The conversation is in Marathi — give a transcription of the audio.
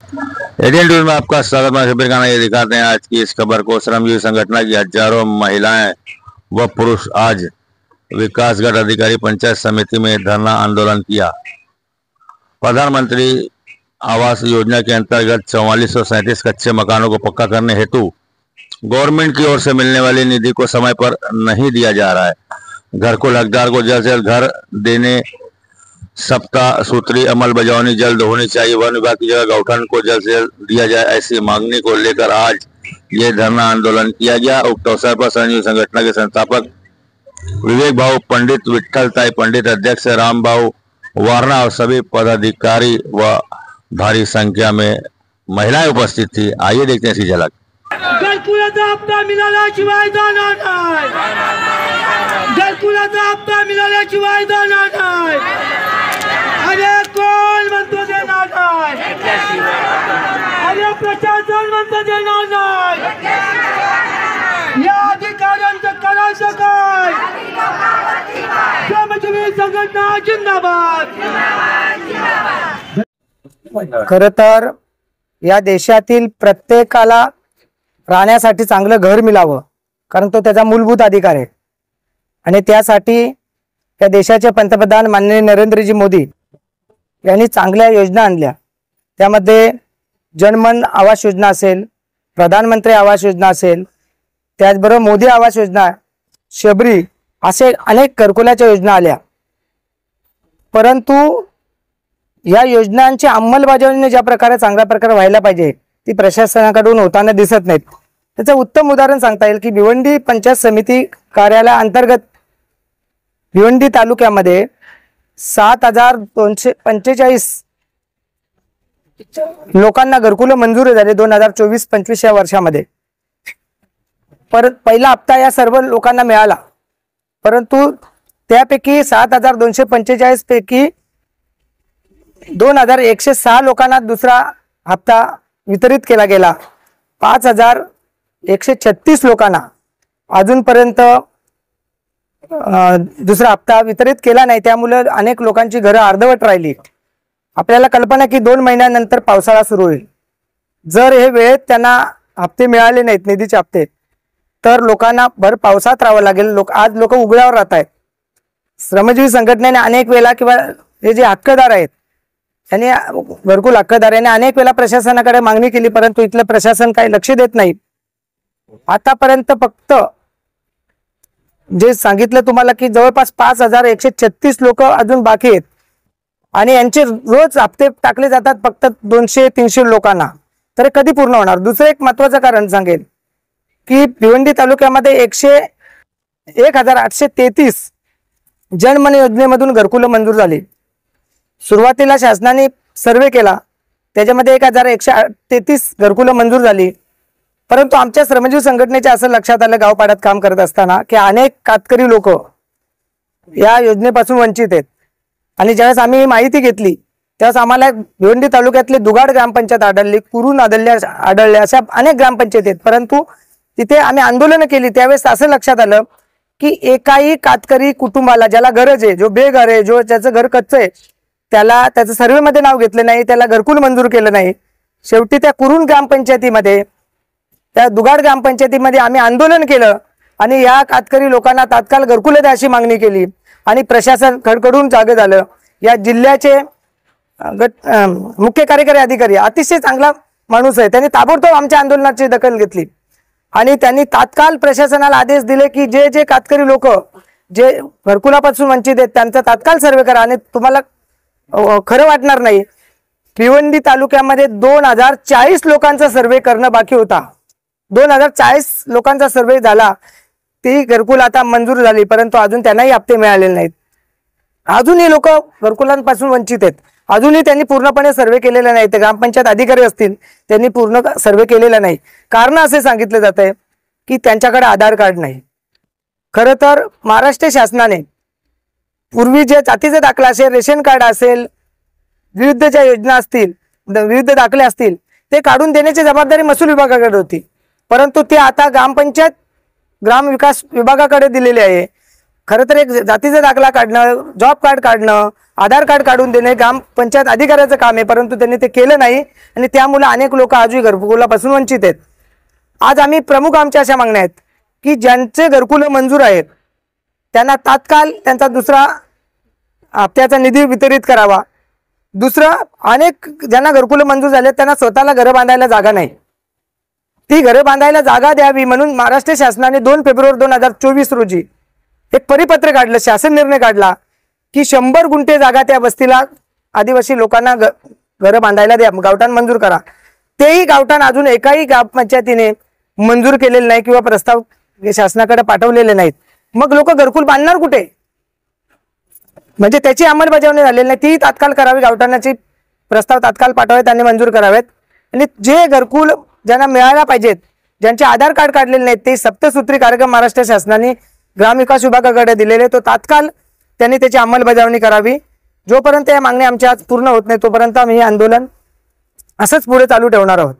इंडियन न्यूज में आपका स्वागत। मैं शबीर खाना ये दिखाते हैं आज की इस खबर को। श्रमजीवी संगठन की हजारों महिलाएं व पुरुष आज विकासगढ़ अधिकारी पंचायत समिति में धरना आंदोलन किया। प्रधानमंत्री आवास योजना के अंतर्गत 4437 कच्चे मकानों को पक्का करने हेतु गवर्नमेंट की ओर से मिलने वाली निधि को समय पर नहीं दिया जा रहा है। घर को हकदार को जल्द से जल्द घर देने सप्ताह सूत्री अमल बजावनी जल्द होनी चाहिए। वन विभाग की जगह गौठान को जल्द से जल्द दिया जाए, ऐसी मांगनी को लेकर आज ये धरना आंदोलन किया गया। उक्त अवसर पर श्रमजीवी संगठन के संस्थापक विवेक भाऊ पंडित, विठल ताई पंडित, अध्यक्ष राम भाऊ वारणा और सभी पदाधिकारी व भारी संख्या में महिलाएं उपस्थित थी। आइए देखते हैं इसकी झलक। घरकुलाचा हप्ता मिळाल्याशिवाय जाणार नाही, घरकुलाचा हप्ता मिळाल्याशिवाय जाणार नाही। अरे कोण म्हणतो देणार नाही, अरे प्रशासन म्हणतो देणार नाही। या अधिकाऱ्यांचं करायचं काय? श्रमजीवी संघटना जिंदाबाद। खरं तर या देशातील प्रत्येकाला राहण्यासाठी चांगलं घर मिळावं, कारण तो त्याचा मूलभूत अधिकार आहे। आणि त्यासाठी या देशाचे पंतप्रधान माननीय नरेंद्रजी मोदी यांनी चांगल्या योजना आणल्या। त्यामध्ये जनमन आवास योजना असेल, प्रधानमंत्री आवास योजना असेल, त्याचबरोबर मोदी आवास योजना, शबरी असे अनेक घरकुलाच्या योजना आल्या। परंतु या योजनांची अंमलबजावणी ज्या प्रकारे चांगल्या प्रकारे व्हायला पाहिजे ती प्रशासनाकडून होताना दिसत नाहीत। त्याचं उत्तम उदाहरण सांगता येईल की भिवंडी पंचायत समिती कार्यालयाअंतर्गत भिवंडी तालुक्यामध्ये 7245 लोकांना घरकुल मंजूर झाले 2024-25 या वर्षामध्ये। परत पहिला हप्ता या सर्व लोकांना मिळाला, परंतु त्यापैकी 7245 पैकी 2106 लोकांना दुसरा हप्ता वितरित केला गेला। 5136 लोकांना अजूनपर्यंत दुसरा हप्ता वितरित केला नाही। त्यामुळे अनेक लोकांची घरं अर्धवट राहिली। आपल्याला कल्पना की 2 महिन्यानंतर पावसाळा सुरू होईल। जर हे वेळेत त्यांना हप्ते मिळाले नाहीत, निधीचे हप्ते, तर लोकांना भर पावसात राहावं लागेल। आज लोक उघड्यावर राहत आहेत। श्रमजीवी संघटनेने अनेक वेळा किंवा हे जे हक्कदार आहेत त्यांनी घरकुल हक्कदार यांनी अनेक वेळा प्रशासनाकडे मागणी केली, परंतु इथलं प्रशासन काही लक्ष देत नाही। आतापर्यंत फक्त जे सांगितलं तुम्हाला की जवळपास 5136 लोक अजून बाकी आहेत आणि यांचे रोज हप्ते टाकले जातात फक्त 200-300 लोकांना। तर कधी पूर्ण होणार? दुसरं एक महत्त्वाचं कारण सांगेल की भिवंडी तालुक्यामध्ये 1833 जनमन योजनेमधून घरकुल मंजूर झाली। सुरुवातीला शासनाने सर्वे केला, त्याच्यामध्ये 1133 घरकुल मंजूर झाली। परंतु आमच्या श्रमजीवी संघटनेच्या असं लक्षात आलं गावपाड्यात काम करत असताना की अनेक कातकरी लोक या योजनेपासून वंचित आहेत। आणि ज्यावेळेस आम्ही माहिती घेतली त्यावेळेस आम्हाला भिवंडी तालुक्यातले दुगाड ग्रामपंचायत आढळली, कुरून आढळल्या, अशा अनेक ग्रामपंचायत आहेत। परंतु तिथे आम्ही आंदोलन केली त्यावेळेस असं लक्षात आलं की एकाही कातकरी कुटुंबाला ज्याला गरज आहे, जो बेघर आहे, जो ज्याचं घर कच्चं आहे, त्याला त्याचं सर्वे मध्ये नाव घेतलं नाही, त्याला घरकुल मंजूर केलं नाही। शेवटी त्या कुरून ग्रामपंचायतीमध्ये, त्या दुगाड ग्रामपंचायतीमध्ये आम्ही आंदोलन केलं आणि या कातकरी लोकांना तात्काळ घरकुल द्या अशी मागणी केली आणि प्रशासन खडखडून जागे झालं। या जिल्ह्याचे मुख्य कार्यकारी अधिकारी अतिशय चांगला माणूस आहे, त्यांनी ताबडतोब आमच्या आंदोलनाची दखल घेतली आणि त्यांनी तात्काळ प्रशासनाला आदेश दिले की जे जे कातकरी लोक जे घरकुलापासून वंचित आहेत त्यांचा तात्काळ सर्वे करा। आणि तुम्हाला खरं वाटणार नाही, भिवंडी तालुक्यामध्ये 2040 लोकांचा सर्वे करणं बाकी होता। 2040 लोकांचा सर्वे झाला, ती घरकुल आता मंजूर झाली, परंतु अजून त्यांनाही हप्ते मिळालेले नाहीत। अजूनही लोक घरकुलांपासून वंचित आहेत, अजूनही त्यांनी पूर्णपणे सर्वे केलेला नाही। ते ग्रामपंचायत अधिकारी असतील त्यांनी पूर्ण सर्वे केलेला नाही। कारण असे सांगितले जात आहे की त्यांच्याकडे आधार कार्ड नाही। खरं तर महाराष्ट्र शासनाने पूर्वी जे जातीचे दाखला असेल, रेशन कार्ड असेल, विविध ज्या योजना असतील, विविध दाखले असतील, ते काढून देण्याची जबाबदारी महसूल विभागाकडे होती, परंतु ते आता ग्रामपंचायत ग्राम विकास विभागाकडे दिलेले आहे। खरं तर एक जातीचा दाखला काढणं, जॉब कार्ड काढणं, आधार कार्ड काढून देणे ग्रामपंचायत अधिकाऱ्याचं काम आहे, परंतु त्यांनी ते केलं नाही आणि त्यामुळे अनेक लोक आजही घरकुलापासून वंचित आहेत. आज आम्ही प्रमुख आमच्या अशा मागण्या आहेत की ज्यांचे घरकुल मंजूर आहेत त्यांना तात्काळ त्यांचा दुसरा हप्त्याचा निधी वितरित करावा. दुसरं, अनेक ज्यांना घरकुल मंजूर झाले त्यांना स्वतःला घरं बांधायला जागा नाही, ती घरं बांधायला जागा द्यावी म्हणून महाराष्ट्र शासनाने 2 फेब्रुवारी 2024 रोजी एक परिपत्र काढलं, शासन निर्णय काढला की 100 गुंठे जागा त्या वस्तीला आदिवासी लोकांना घरं बांधायला द्या, गावठाण मंजूर करा. तेही गावठाण अजून एकाही ग्रामपंचायतीने मंजूर केलेले नाही किंवा प्रस्ताव शासनाकडे पाठवलेले नाहीत. मग लोक घरकुल बांधणार कुठे? म्हणजे त्याची अंमलबजावणी झालेली नाही, ती तात्काळ करावी. गावठाणाची प्रस्ताव तात्काळ पाठवावेत आणि मंजूर करावेत. आणि जे घरकुल ज्यांना मिळायला पाहिजेत, ज्यांचे आधार कार्ड काढलेले नाहीत, ते सप्तसूत्री कार्यक्रम महाराष्ट्र शासनाने ग्रामविकास विभागाकडे दिलेले, तो तात्काळ त्यांनी त्याची अंमलबजावणी करावी. जोपर्यंत या मागण्या आमच्या आज पूर्ण होत नाही तोपर्यंत आम्ही हे आंदोलन असंच पुढे चालू ठेवणार आहोत.